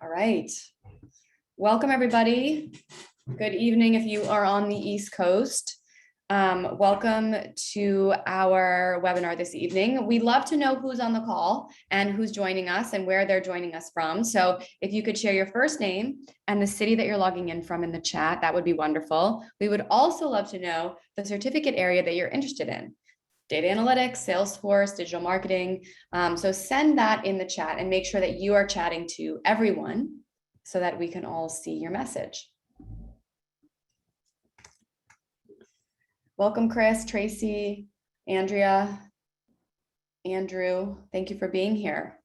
All right. Welcome, everybody. Good evening if you are on the East Coast. Welcome to our webinar this evening. We'd love to know who's on the call and who's joining us and where they're joining us from. So if you could share your first name and the city that you're logging in from in the chat, that would be wonderful. We would also love to know the certificate area that you're interested in. Data analytics, Salesforce, digital marketing. So send that in the chat and make sure that you are chatting to everyone so that we can all see your message. Welcome, Chris, Tracy, Andrea, Andrew. Thank you for being here.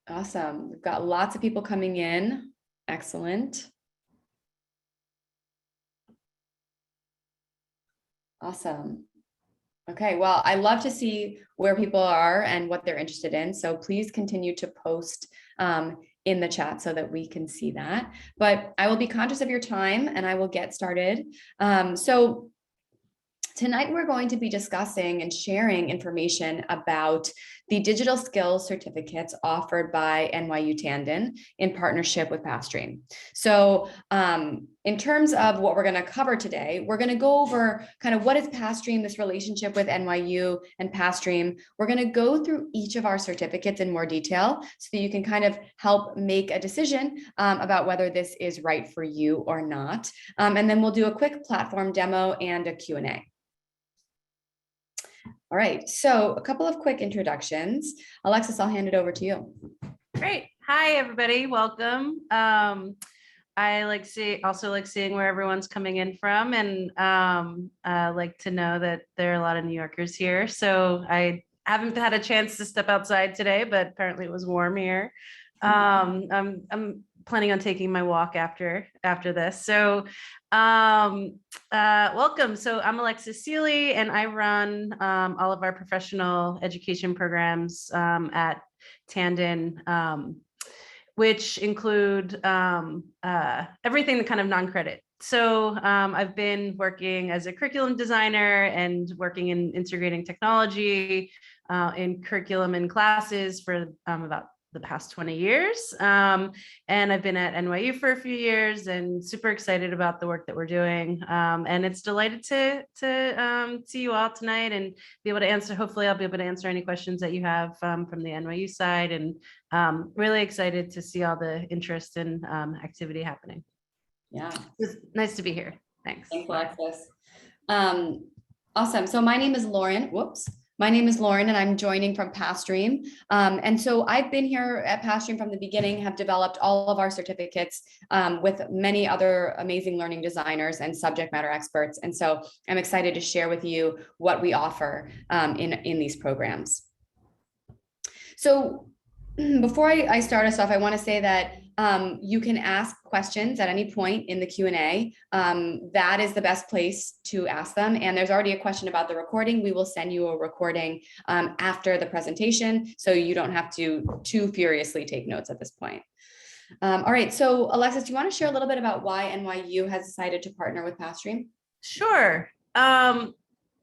Awesome. We've got lots of people coming in. Excellent. Awesome. Okay, well, I love to see where people are and what they're interested in. So please continue to post in the chat so that we can see that. But I will be conscious of your time and I will get started. So tonight we're going to be discussing and sharing information about the digital skills certificates offered by NYU Tandon in partnership with Pathstream. So in terms of what we're going to cover today, we're going to go over kind of what is Pathstream, this relationship with NYU and Pathstream. We're going to go through each of our certificates in more detail so that you can kind of help make a decision about whether this is right for you or not. And then we'll do a quick platform demo and a Q&A. All right, so a couple of quick introductions. Alexis, I'll hand it over to you. Great. Hi, everybody. Welcome. I also like seeing where everyone's coming in from, and like to know that there are a lot of New Yorkers here. So I haven't had a chance to step outside today, but apparently it was warm here. I'm planning on taking my walk after this. So welcome. So I'm Alexis Seeley, and I run all of our professional education programs at Tandon, which include everything kind of non-credit. So I've been working as a curriculum designer and working in integrating technology in curriculum and classes for about the past 20 years. And I've been at NYU for a few years and super excited about the work that we're doing. And it's delighted to see you all tonight and be able to answer, hopefully I'll be able to answer any questions that you have from the NYU side, and really excited to see all the interest and activity happening. Yeah. It's nice to be here. Thanks. Thanks, Alexis. Awesome. So my name is Lauren. My name is Lauren, and I'm joining from Pathstream. And so I've been here at Pathstream from the beginning, have developed all of our certificates with many other amazing learning designers and subject matter experts. And so I'm excited to share with you what we offer in these programs. So before I start us off, I want to say that you can ask questions at any point in the Q&A. That is the best place to ask them. And there's already a question about the recording. We will send you a recording after the presentation, so you don't have to too furiously take notes at this point. All right, so Alexis, do you want to share a little bit about why NYU has decided to partner with Pathstream? Sure.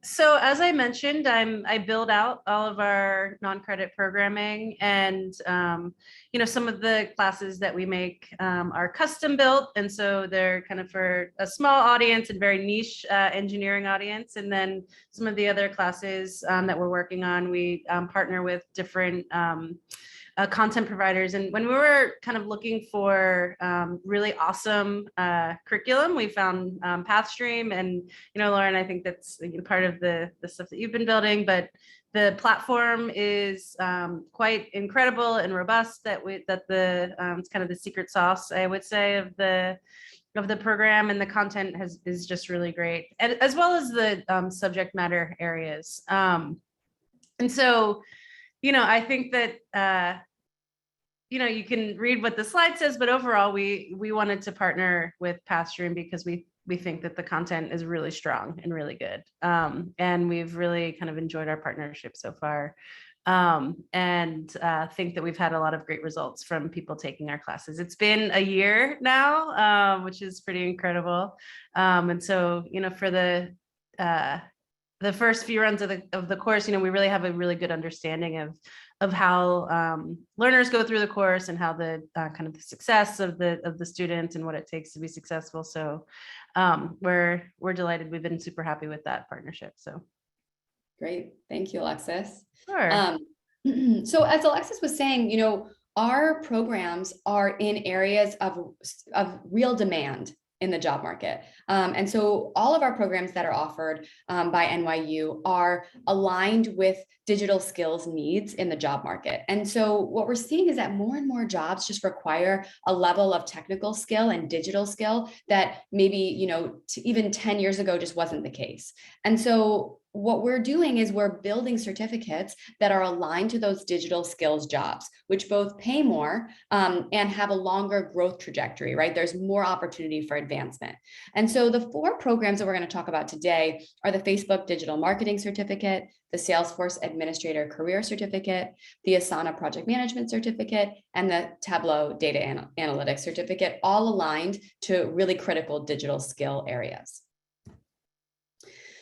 So as I mentioned, I build out all of our non-credit programming, and some of the classes that we make are custom built, and so they're kind of for a small audience and very niche engineering audience. And then some of the other classes that we're working on, we partner with different content providers. And when we were kind of looking for really awesome curriculum, we found Pathstream. And, Lauren, I think that's part of the stuff that you've been building, but the platform is quite incredible and robust. It's kind of the secret sauce, I would say, of the program, and the content is just really great, as well as the subject matter areas. And so, I think that, you can read what the slide says, but overall, we wanted to partner with Pathstream because we think that the content is really strong and really good. And we've really kind of enjoyed our partnership so far. And think that we've had a lot of great results from people taking our classes. It's been a year now, which is pretty incredible. And so, for the the first few runs of the course, we really have a really good understanding of how learners go through the course and how the kind of the success of the student and what it takes to be successful. So we're delighted. We've been super happy with that partnership. So great, thank you, Alexis. sure. So as Alexis was saying, our programs are in areas of real demand in the job market. And so all of our programs that are offered by NYU are aligned with digital skills needs in the job market. And so what we're seeing is that more and more jobs just require a level of technical skill and digital skill that maybe, even 10 years ago just wasn't the case. And so what we're doing is we're building certificates that are aligned to those digital skills jobs, which both pay more and have a longer growth trajectory, right? There's more opportunity for advancement. And so the 4 programs that we're going to talk about today are the Facebook Digital Marketing Certificate, the Salesforce Administrator Career Certificate, the Asana Project Management Certificate, and the Tableau Data Analytics Certificate, all aligned to really critical digital skill areas.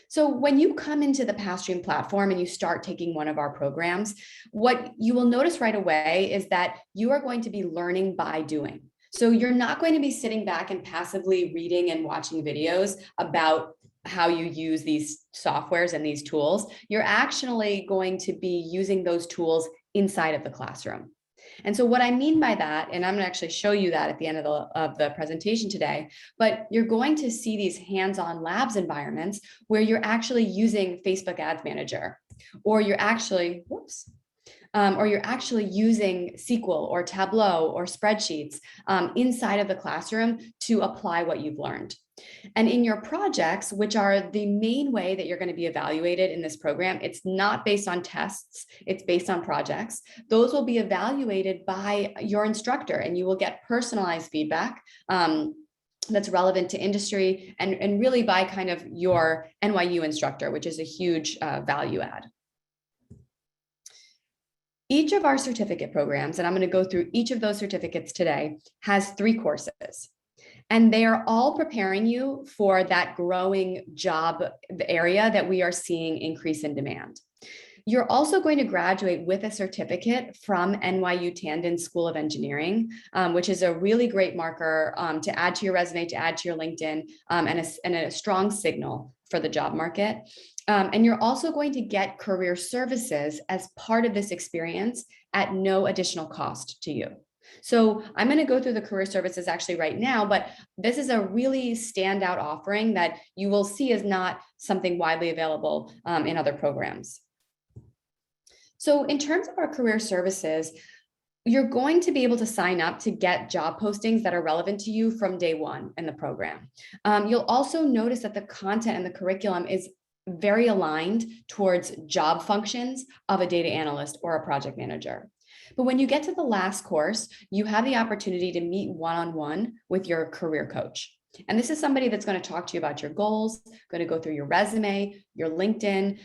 So when you come into the Pathstream platform and you start taking one of our programs, what you will notice right away is that you are going to be learning by doing. So you're not going to be sitting back and passively reading and watching videos about how you use these softwares and these tools. You're actually going to be using those tools inside of the classroom. And so what I mean by that, and I'm going to actually show you that at the end of the presentation today, but you're going to see these hands-on labs environments where you're actually using Facebook Ads Manager, or you're actually, using SQL or Tableau or spreadsheets inside of the classroom to apply what you've learned. And in your projects, which are the main way that you're going to be evaluated in this program, it's not based on tests, it's based on projects. Those will be evaluated by your instructor, and you will get personalized feedback that's relevant to industry and really by kind of your NYU instructor, which is a huge value add. Each of our certificate programs, and I'm going to go through each of those certificates today, has 3 courses. And they are all preparing you for that growing job area that we are seeing increase in demand. You're also going to graduate with a certificate from NYU Tandon School of Engineering, which is a really great marker to add to your resume, to add to your LinkedIn, and a strong signal for the job market. And you're also going to get career services as part of this experience at no additional cost to you. So I'm going to go through the career services actually right now, but this is a really standout offering that you will see is not something widely available in other programs. So in terms of our career services, you're going to be able to sign up to get job postings that are relevant to you from day one in the program. You'll also notice that the content and the curriculum is very aligned towards job functions of a data analyst or a project manager. But when you get to the last course, you have the opportunity to meet one-on-one with your career coach. And this is somebody that's going to talk to you about your goals, going to go through your resume, your LinkedIn.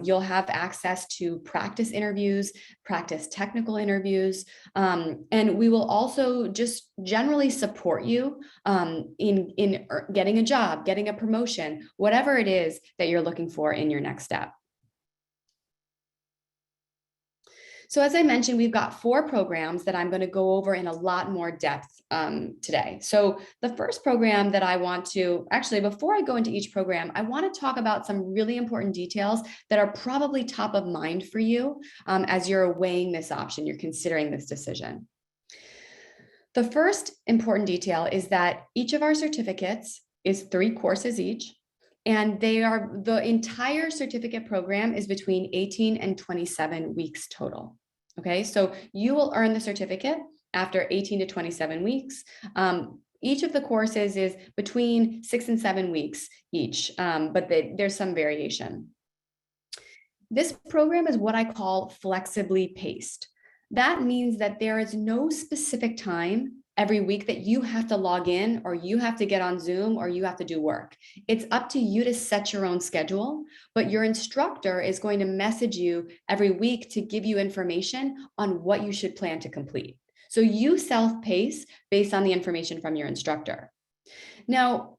You'll have access to practice interviews, practice technical interviews. And we will also just generally support you in getting a job, getting a promotion, whatever it is that you're looking for in your next step. So as I mentioned, we've got 4 programs that I'm going to go over in a lot more depth today. So the first program that I want to, actually, before I go into each program, I want to talk about some really important details that are probably top of mind for you as you're weighing this option, you're considering this decision. The first important detail is that each of our certificates is 3 courses each. And the entire certificate program is between 18 and 27 weeks total. Okay, so you will earn the certificate after 18 to 27 weeks. Each of the courses is between 6 and 7 weeks each, but there's some variation. This program is what I call flexibly paced. That means that there is no specific time every week that you have to log in, or you have to get on Zoom, or you have to do work. It's up to you to set your own schedule, but your instructor is going to message you every week to give you information on what you should plan to complete. So you self-pace based on the information from your instructor. Now,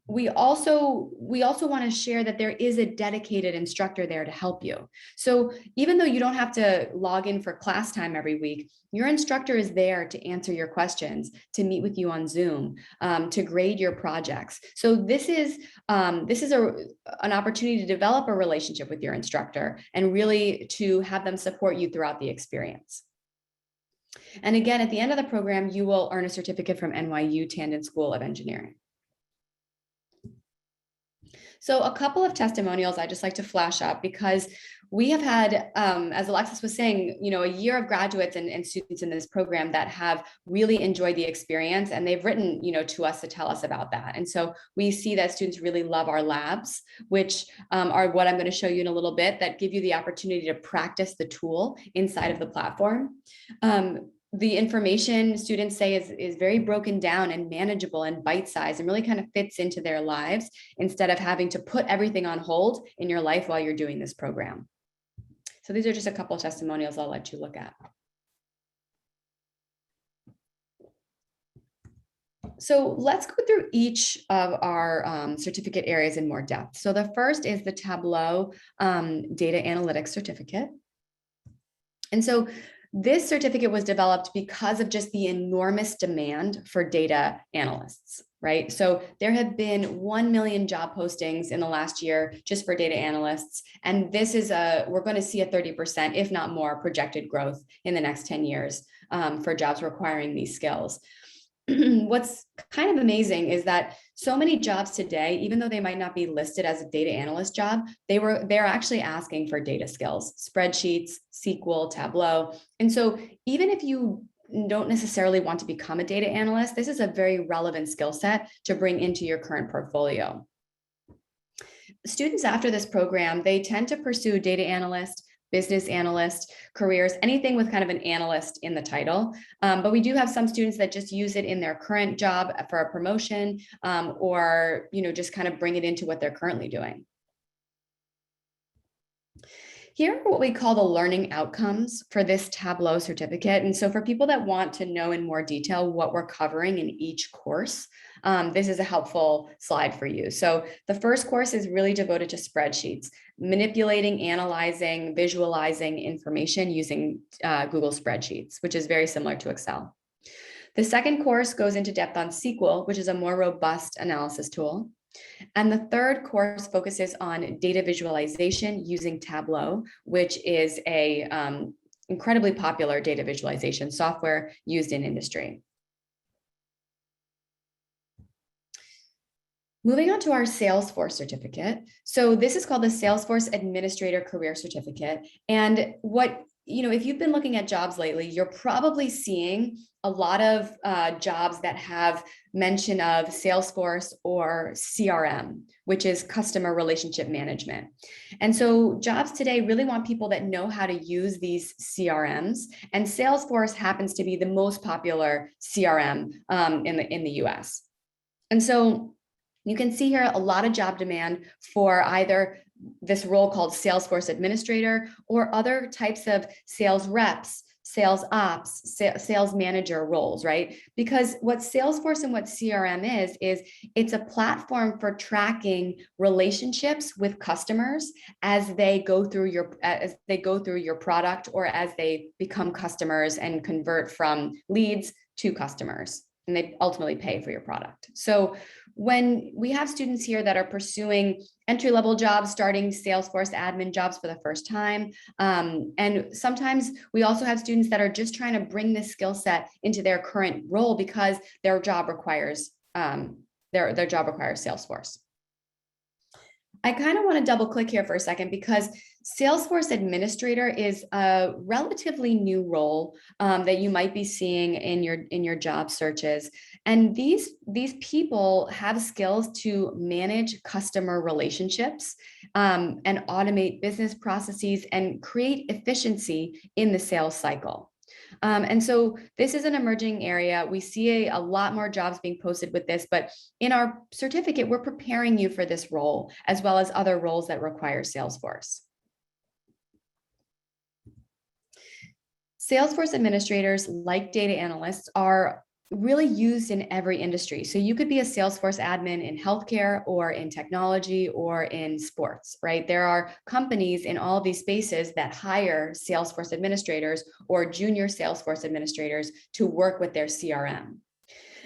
we also want to share that there is a dedicated instructor there to help you. So even though you don't have to log in for class time every week, your instructor is there to answer your questions, to meet with you on Zoom, to grade your projects. So this is an opportunity to develop a relationship with your instructor and really to have them support you throughout the experience. And again, at the end of the program, you will earn a certificate from NYU Tandon School of Engineering. So a couple of testimonials I just like to flash up, because we have had, as Alexis was saying, a year of graduates and students in this program that have really enjoyed the experience, and they've written, to us to tell us about that. And so we see that students really love our labs, which are what I'm going to show you in a little bit, that give you the opportunity to practice the tool inside of the platform. The information, students say, is very broken down and manageable and bite-sized and really kind of fits into their lives, instead of having to put everything on hold in your life while you're doing this program. So these are just a couple of testimonials I'll let you look at. So let's go through each of our certificate areas in more depth. So the first is the Tableau Data Analytics Certificate. And so this certificate was developed because of just the enormous demand for data analysts, right? So there have been 1 million job postings in the last year just for data analysts. And this is we're going to see a 30%, if not more, projected growth in the next 10 years for jobs requiring these skills. What's kind of amazing is that so many jobs today, even though they might not be listed as a data analyst job, they're actually asking for data skills, spreadsheets, SQL, Tableau. And so even if you don't necessarily want to become a data analyst, this is a very relevant skill set to bring into your current portfolio. Students after this program, they tend to pursue data analyst, business analyst careers, anything with kind of an analyst in the title. But we do have some students that just use it in their current job for a promotion, or just kind of bring it into what they're currently doing. Here are what we call the learning outcomes for this Tableau certificate. And so for people that want to know in more detail what we're covering in each course, this is a helpful slide for you. So the first course is really devoted to spreadsheets, manipulating, analyzing, visualizing information using Google Spreadsheets, which is very similar to Excel. The second course goes into depth on SQL, which is a more robust analysis tool. And the third course focuses on data visualization using Tableau, which is a incredibly popular data visualization software used in industry. Moving on to our Salesforce certificate. So this is called the Salesforce Administrator Career Certificate. And if you've been looking at jobs lately, you're probably seeing a lot of jobs that have mention of Salesforce or CRM, which is customer relationship management. And so jobs today really want people that know how to use these CRMs, and Salesforce happens to be the most popular CRM in the US. And so you can see here a lot of job demand for either this role called Salesforce Administrator or other types of sales reps, sales ops, sales manager roles, right? Because what Salesforce and what CRM is it's a platform for tracking relationships with customers as they go through your product, or as they become customers and convert from leads to customers, and they ultimately pay for your product. So when we have students here that are pursuing entry-level jobs, starting Salesforce admin jobs for the first time, and sometimes we also have students that are just trying to bring this skill set into their current role because their job requires Salesforce. I kind of want to double click here for a second, because Salesforce Administrator is a relatively new role that you might be seeing in your job searches. And these people have skills to manage customer relationships and automate business processes and create efficiency in the sales cycle. And so this is an emerging area. We see a lot more jobs being posted with this, but in our certificate, we're preparing you for this role, as well as other roles that require Salesforce. Salesforce administrators, like data analysts, are really used in every industry. So you could be a Salesforce admin in healthcare or in technology or in sports, right? There are companies in all of these spaces that hire Salesforce administrators or junior Salesforce administrators to work with their CRM.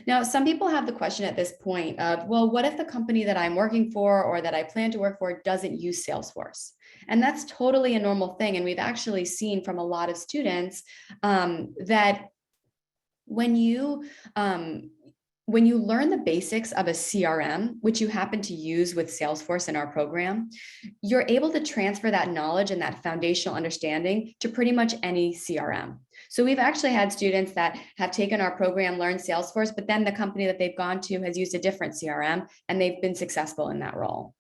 Now, some people have the question at this point of, well, what if the company that I'm working for or that I plan to work for doesn't use Salesforce? And that's totally a normal thing. And we've actually seen from a lot of students that when you learn the basics of a CRM, which you happen to use with Salesforce in our program, you're able to transfer that knowledge and that foundational understanding to pretty much any CRM. So we've actually had students that have taken our program, learned Salesforce, but then the company that they've gone to has used a different CRM and they've been successful in that role.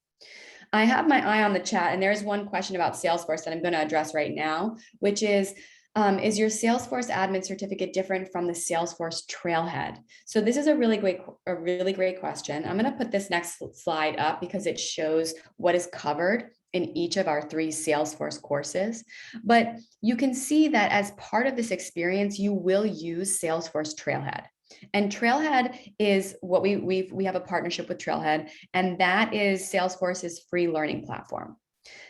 I have my eye on the chat, and there's one question about Salesforce that I'm going to address right now, which is your Salesforce admin certificate different from the Salesforce Trailhead? So this is a really great question. I'm going to put this next slide up because it shows what is covered in each of our 3 Salesforce courses. But you can see that as part of this experience, you will use Salesforce Trailhead. And Trailhead is what we have a partnership with Trailhead, and that is Salesforce's free learning platform.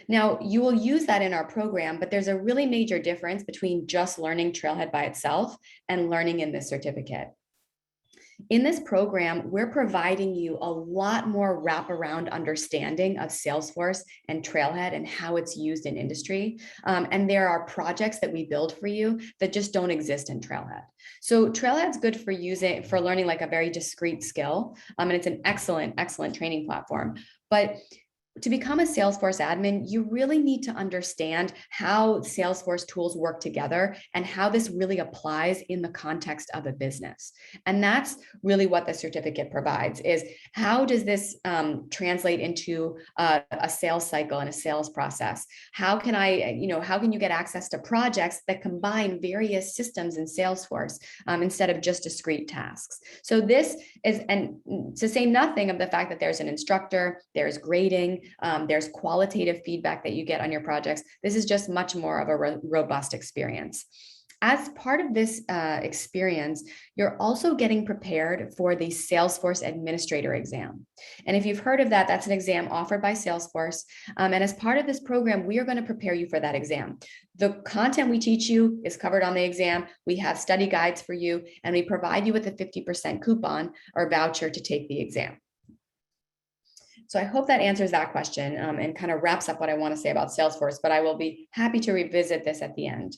Now, you will use that in our program, but there's a really major difference between just learning Trailhead by itself and learning in this certificate. In this program, we're providing you a lot more wraparound understanding of Salesforce and Trailhead and how it's used in industry. And there are projects that we build for you that just don't exist in Trailhead. So Trailhead's good for learning like a very discrete skill. And it's an excellent training platform. But to become a Salesforce admin, you really need to understand how Salesforce tools work together and how this really applies in the context of a business. And that's really what the certificate provides, is how does this translate into a sales cycle and a sales process? How can you get access to projects that combine various systems in Salesforce instead of just discrete tasks? So this is, and to say nothing of the fact that there's an instructor, there's grading, there's qualitative feedback that you get on your projects. This is just much more of a robust experience. As part of this experience, you're also getting prepared for the Salesforce Administrator exam. And if you've heard of that, that's an exam offered by Salesforce. And as part of this program, we are going to prepare you for that exam. The content we teach you is covered on the exam. We have study guides for you, and we provide you with a 50% coupon or voucher to take the exam. So I hope that answers that question and kind of wraps up what I want to say about Salesforce, but I will be happy to revisit this at the end.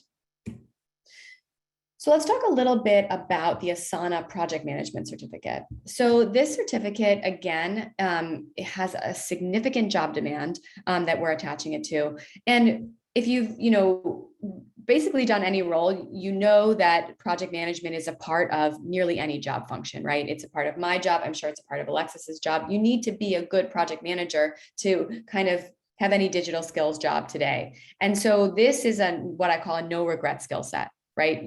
So let's talk a little bit about the Asana Project Management Certificate. So this certificate, again, it has a significant job demand that we're attaching it to. And if you've, basically done any role, you know that project management is a part of nearly any job function, right? It's a part of my job. I'm sure it's a part of Alexis's job. You need to be a good project manager to kind of have any digital skills job today. And so this is what I call a no regret skill set, right?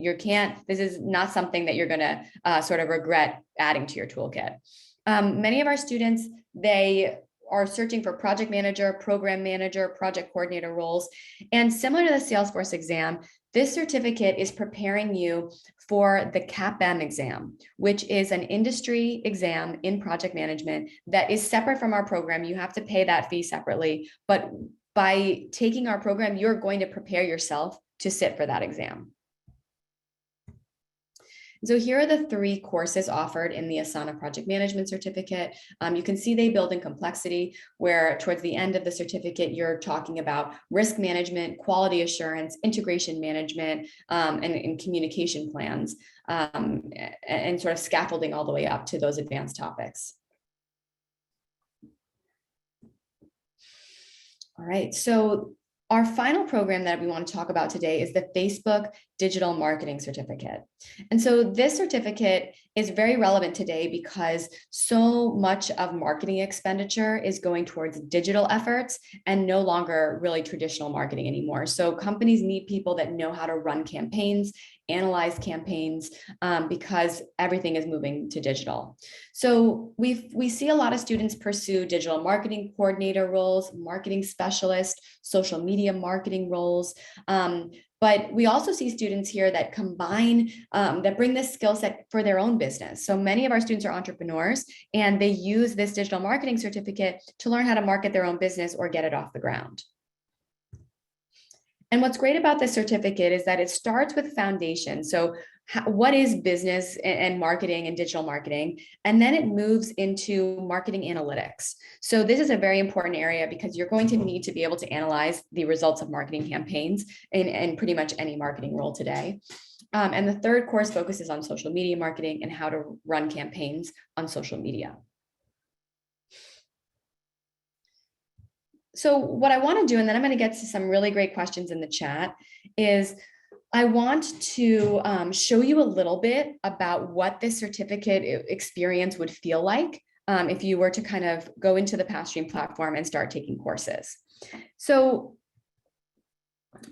This is not something that you're going to sort of regret adding to your toolkit. Many of our students, they are searching for project manager, program manager, project coordinator roles. And similar to the Salesforce exam, this certificate is preparing you for the CAPM exam, which is an industry exam in project management that is separate from our program. You have to pay that fee separately, but by taking our program, you're going to prepare yourself to sit for that exam. So here are the 3 courses offered in the Asana Project Management Certificate. You can see they build in complexity, where towards the end of the certificate, you're talking about risk management, quality assurance, integration management, and communication plans, and sort of scaffolding all the way up to those advanced topics. All right, so our final program that we want to talk about today is the Facebook Digital Marketing Certificate. And so this certificate is very relevant today because so much of marketing expenditure is going towards digital efforts and no longer really traditional marketing anymore. So companies need people that know how to run campaigns, analyze campaigns, because everything is moving to digital. So we see a lot of students pursue digital marketing coordinator roles, marketing specialist, social media marketing roles. But we also see students here that combine, that bring this skill set for their own business. So many of our students are entrepreneurs, and they use this digital marketing certificate to learn how to market their own business or get it off the ground. And what's great about this certificate is that it starts with foundation. So what is business and marketing and digital marketing? And then it moves into marketing analytics. So this is a very important area because you're going to need to be able to analyze the results of marketing campaigns in pretty much any marketing role today. And the third course focuses on social media marketing and how to run campaigns on social media. So what I want to do, and then I'm going to get to some really great questions in the chat, is I want to show you a little bit about what this certificate experience would feel like if you were to kind of go into the Pathstream platform and start taking courses. So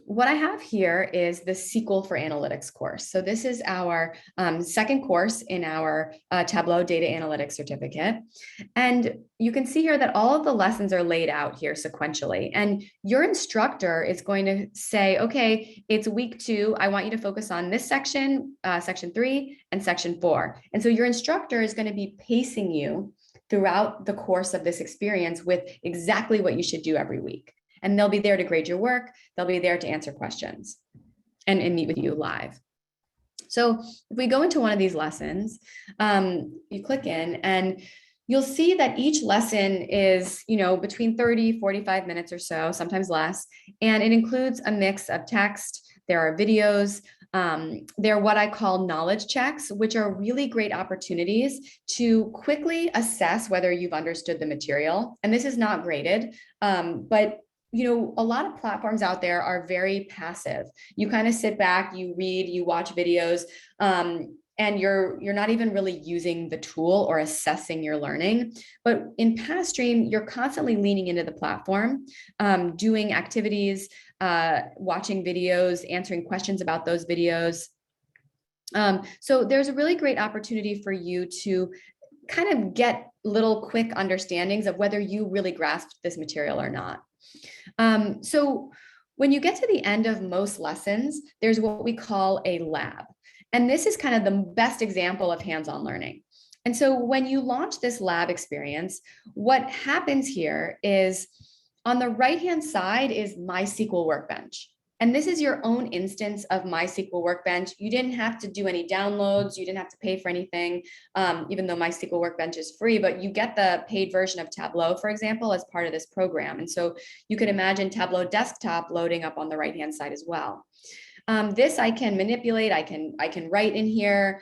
what I have here is the SQL for Analytics course. So this is our second course in our Tableau data analytics certificate. And you can see here that all of the lessons are laid out here sequentially. And your instructor is going to say, okay, it's week 2. I want you to focus on this section, section 3 and section 4. And so your instructor is going to be pacing you throughout the course of this experience with exactly what you should do every week. And they'll be there to grade your work. They'll be there to answer questions and meet with you live. So if we go into one of these lessons, you click in and you'll see that each lesson is, between 30, 45 minutes or so, sometimes less. And it includes a mix of text. There are videos. They're what I call knowledge checks, which are really great opportunities to quickly assess whether you've understood the material. And this is not graded, but a lot of platforms out there are very passive. You kind of sit back, you read, you watch videos, and you're not even really using the tool or assessing your learning. But in Pathstream, you're constantly leaning into the platform, doing activities, watching videos, answering questions about those videos. So there's a really great opportunity for you to kind of get little quick understandings of whether you really grasped this material or not. So when you get to the end of most lessons, there's what we call a lab. And this is kind of the best example of hands-on learning. And so when you launch this lab experience, what happens here is on the right-hand side is MySQL Workbench. And this is your own instance of MySQL Workbench. You didn't have to do any downloads. You didn't have to pay for anything, even though MySQL Workbench is free, but you get the paid version of Tableau, for example, as part of this program. And so you can imagine Tableau Desktop loading up on the right-hand side as well. This I can manipulate. I can write in here.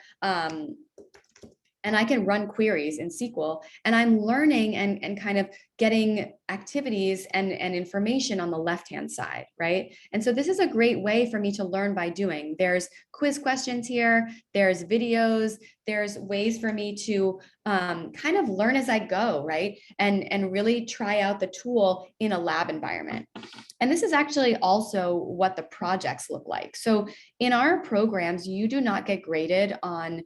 And I can run queries in SQL, and I'm learning and kind of getting activities and information on the left-hand side, right? And so this is a great way for me to learn by doing. There's quiz questions here, there's videos, there's ways for me to kind of learn as I go, right? And really try out the tool in a lab environment. And this is actually also what the projects look like. So in our programs, you do not get graded on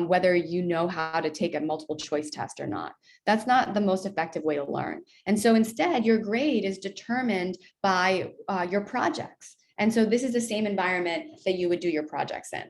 whether you know how to take a multiple choice test or not. That's not the most effective way to learn. And so instead, your grade is determined by your projects. And so this is the same environment that you would do your projects in.